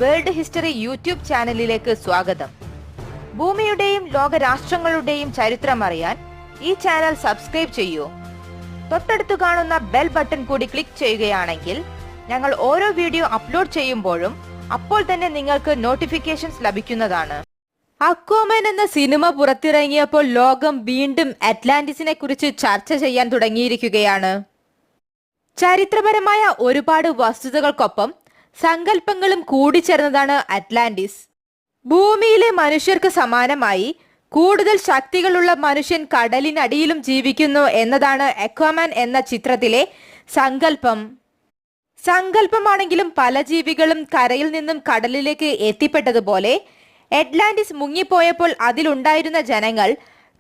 World history YouTube ചാനലിലേക്ക് സ്വാഗതം. ഭൂമിയുടെയും ലോകരാഷ്ട്രങ്ങളുടെയും ചരിത്രം അറിയാൻ ഈ ചാനൽ സബ്സ്ക്രൈബ് ചെയ്യൂ. തൊട്ടടുത്ത് കാണുന്ന ബെൽ ബട്ടൺ കൂടി ക്ലിക്ക് ചെയ്യുകയാണെങ്കിൽ ഞങ്ങൾ ഓരോ വീഡിയോ അപ്ലോഡ് ചെയ്യുമ്പോഴും അപ്പോൾ തന്നെ നിങ്ങൾക്ക് നോട്ടിഫിക്കേഷൻസ് ലഭിക്കുന്നതാണ്. അക്വാമാൻ എന്ന സിനിമ പുറത്തിറങ്ങിയപ്പോൾ ലോകം വീണ്ടും അറ്റ്ലാന്റിസിനെ കുറിച്ച് ചർച്ച ചെയ്യാൻ തുടങ്ങിയിരിക്കുകയാണ്. ചരിത്രപരമായ ഒരുപാട് വസ്തുതകൾക്കൊപ്പം സങ്കല്പങ്ങളും കൂടിച്ചേർന്നതാണ് അറ്റ്ലാന്റിസ്. ഭൂമിയിലെ മനുഷ്യർക്ക് സമാനമായി കൂടുതൽ ശക്തികളുള്ള മനുഷ്യൻ കടലിനടിയിലും ജീവിക്കുന്നു എന്നതാണ് അക്വാമാൻ എന്ന ചിത്രത്തിലെ സങ്കല്പമാണെങ്കിലും പല ജീവികളും കരയിൽ നിന്നും കടലിലേക്ക് എത്തിപ്പെട്ടതുപോലെ അറ്റ്ലാന്റിസ് മുങ്ങിപ്പോയപ്പോൾ അതിലുണ്ടായിരുന്ന ജനങ്ങൾ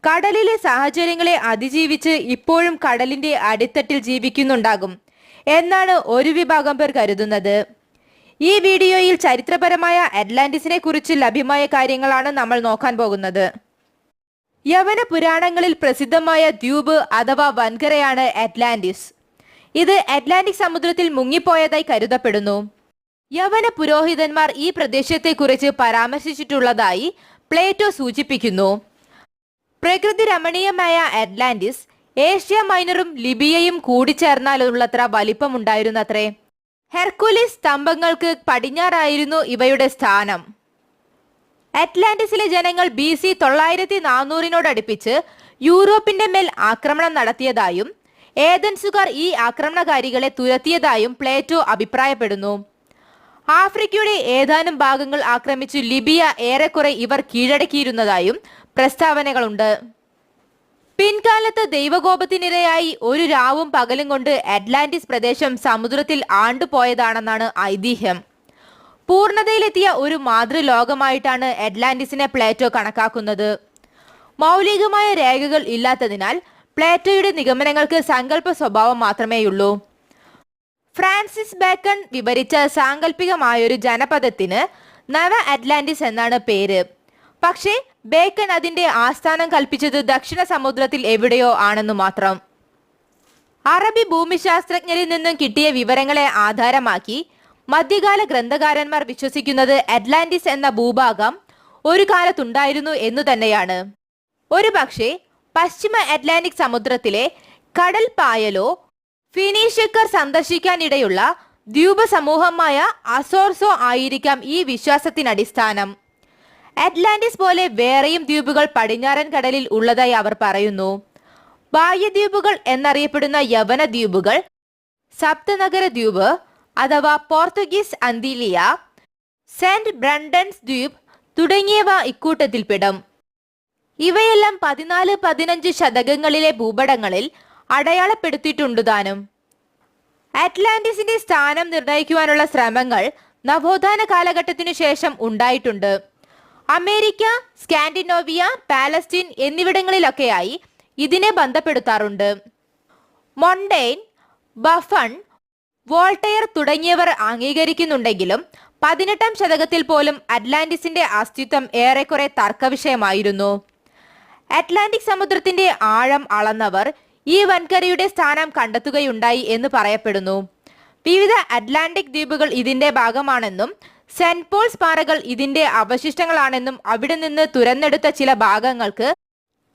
കടലിലെ സാഹചര്യങ്ങളെ അതിജീവിച്ച് ഇപ്പോഴും കടലിന്റെ അടിത്തട്ടിൽ ജീവിക്കുന്നുണ്ടാകും എന്നാണ് ഒരു വിഭാഗം പേർ കരുതുന്നത്. ഈ വീഡിയോയിൽ ചരിത്രപരമായ അറ്റ്ലാന്റിസിനെ കുറിച്ച് ലഭ്യമായ കാര്യങ്ങളാണ് നമ്മൾ നോക്കാൻ പോകുന്നത്. യവന പുരാണങ്ങളിൽ പ്രസിദ്ധമായ ദ്വീപ് അഥവാ വൻകരയാണ് അറ്റ്ലാന്റിസ്. ഇത് അറ്റ്ലാന്റിക് സമുദ്രത്തിൽ മുങ്ങിപ്പോയതായി കരുതപ്പെടുന്നു. യവന പുരോഹിതന്മാർ ഈ പ്രദേശത്തെക്കുറിച്ച് പരാമർശിച്ചിട്ടുള്ളതായി പ്ലേറ്റോ സൂചിപ്പിക്കുന്നു. പ്രകൃതി രമണീയമായ അറ്റ്ലാന്റിസ് ഏഷ്യ മൈനറും ലിബിയയും കൂടിച്ചേർന്നാലുള്ളത്ര വലിപ്പമുണ്ടായിരുന്നത്രേ. ഹെർക്കുലിസ് സ്തംഭങ്ങൾക്ക് പടിഞ്ഞാറായിരുന്നു ഇവയുടെ സ്ഥാനം. അറ്റ്ലാന്റിസിലെ ജനങ്ങൾ BC 9400 യൂറോപ്പിന്റെ മേൽ ആക്രമണം നടത്തിയതായും ഏതൻസുകാർ ഈ ആക്രമണകാരികളെ തുരത്തിയതായും പ്ലേറ്റോ അഭിപ്രായപ്പെടുന്നു. ആഫ്രിക്കയുടെ ഏതാനും ഭാഗങ്ങൾ ആക്രമിച്ചു ലിബിയ ഏറെക്കുറെ ഇവർ കീഴടക്കിയിരുന്നതായും പ്രസ്താവനകളുണ്ട്. പിൻകാലത്ത് ദൈവകോപത്തിനിരയായി ഒരു രാവും പകലും കൊണ്ട് അറ്റ്ലാന്റിസ് പ്രദേശം സമുദ്രത്തിൽ ആണ്ടുപോയതാണെന്നാണ് ഐതിഹ്യം. പൂർണ്ണതയിലെത്തിയ ഒരു മാതൃലോകമായിട്ടാണ് അറ്റ്ലാന്റിസിനെ പ്ലേറ്റോ കണക്കാക്കുന്നത്. മൗലികമായ രേഖകൾ ഇല്ലാത്തതിനാൽ പ്ലേറ്റോയുടെ നിഗമനങ്ങൾക്ക് സങ്കല്പ സ്വഭാവം മാത്രമേയുള്ളൂ. ഫ്രാൻസിസ് ബേക്കൺ വിവരിച്ച സാങ്കല്പികമായൊരു ജനപദത്തിന് നവ അറ്റ്ലാന്റിസ് എന്നാണ് പേര്. പക്ഷേ ബേക്കൺ അതിന്റെ ആസ്ഥാനം കൽപ്പിച്ചത് ദക്ഷിണ സമുദ്രത്തിൽ എവിടെയോ ആണെന്നു മാത്രം. അറബി ഭൂമിശാസ്ത്രജ്ഞരിൽ നിന്നും കിട്ടിയ വിവരങ്ങളെ ആധാരമാക്കി മധ്യകാല ഗ്രന്ഥകാരന്മാർ വിശ്വസിക്കുന്നത് അറ്റ്ലാന്റിസ് എന്ന ഭൂഭാഗം ഒരു കാലത്തുണ്ടായിരുന്നു എന്നു തന്നെയാണ്. ഒരു പക്ഷേ പശ്ചിമ അറ്റ്ലാന്റിക് സമുദ്രത്തിലെ കടൽ പായലോ ഫിനീഷ്യക്കാർ സന്ദർശിക്കാനിടയുള്ള ദ്വീപ സമൂഹമായ അസോർസോ ആയിരിക്കാം ഈ വിശ്വാസത്തിനടിസ്ഥാനം. അറ്റ്ലാന്റിസ് പോലെ വേറെയും ദ്വീപുകൾ പടിഞ്ഞാറൻ കടലിൽ ഉള്ളതായി അവർ പറയുന്നു. ബാഹ്യദ്വീപുകൾ എന്നറിയപ്പെടുന്ന യവന ദ്വീപുകൾ, സപ്തനഗര ദ്വീപ് അഥവാ പോർത്തുഗീസ് അന്തിലിയ, സെന്റ് ബ്രണ്ടൻസ് ദ്വീപ് തുടങ്ങിയവ ഇക്കൂട്ടത്തിൽപ്പെടും. ഇവയെല്ലാം 14-15 ശതകങ്ങളിലെ ഭൂപടങ്ങളിൽ അടയാളപ്പെടുത്തിയിട്ടുണ്ട് താനും. അറ്റ്ലാന്റിസിന്റെ സ്ഥാനം നിർണയിക്കുവാനുള്ള ശ്രമങ്ങൾ നവോത്ഥാന കാലഘട്ടത്തിനു ശേഷം ഉണ്ടായിട്ടുണ്ട്. അമേരിക്ക, സ്കാൻഡിനേവിയ, പാലസ്തീൻ എന്നിവിടങ്ങളിലൊക്കെയായി ഇതിനെ ബന്ധപ്പെടുത്താറുണ്ട്. മൊണ്ടെയ്ൻ, ബഫൺ, വോൾട്ടയർ തുടങ്ങിയവർ അംഗീകരിക്കുന്നുണ്ടെങ്കിലും 18-ാം ശതകത്തിൽ പോലും അറ്റ്ലാന്റിസിന്റെ അസ്തിത്വം ഏറെക്കുറെ തർക്കവിഷയമായിരുന്നു. അറ്റ്ലാന്റിക് സമുദ്രത്തിന്റെ ആഴം അളന്നവർ ഈ വൻകരയുടെ സ്ഥാനം കണ്ടെത്തുകയുണ്ടായി എന്ന് പറയപ്പെടുന്നു. വിവിധ അറ്റ്ലാന്റിക് ദ്വീപുകൾ ഇതിന്റെ ഭാഗമാണെന്നും സെന്റ് പോൾസ് പാറകൾ ഇതിന്റെ അവശിഷ്ടങ്ങളാണെന്നും അവിടെ നിന്ന് തുരന്നെടുത്ത ചില ഭാഗങ്ങൾക്ക്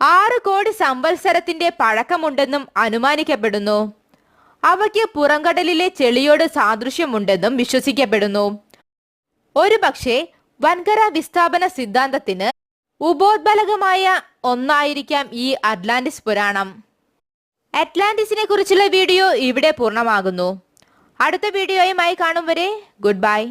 6 കോടി സംവത്സരത്തിന്റെ പഴക്കമുണ്ടെന്നും അനുമാനിക്കപ്പെടുന്നു. അവയ്ക്ക് പുറംകടലിലെ ചെളിയോട് സാദൃശ്യമുണ്ടെന്നും വിശ്വസിക്കപ്പെടുന്നു. ഒരുപക്ഷെ വൻകര വിസ്ഥാപന സിദ്ധാന്തത്തിന് ഉപോത്ബലകമായ ഒന്നായിരിക്കാം ഈ അറ്റ്ലാന്റിസ് പുരാണം. അറ്റ്ലാന്റിസിനെ കുറിച്ചുള്ള വീഡിയോ ഇവിടെ പൂർണ്ണമാകുന്നു. അടുത്ത വീഡിയോയുമായി കാണും വരെ ഗുഡ് ബൈ.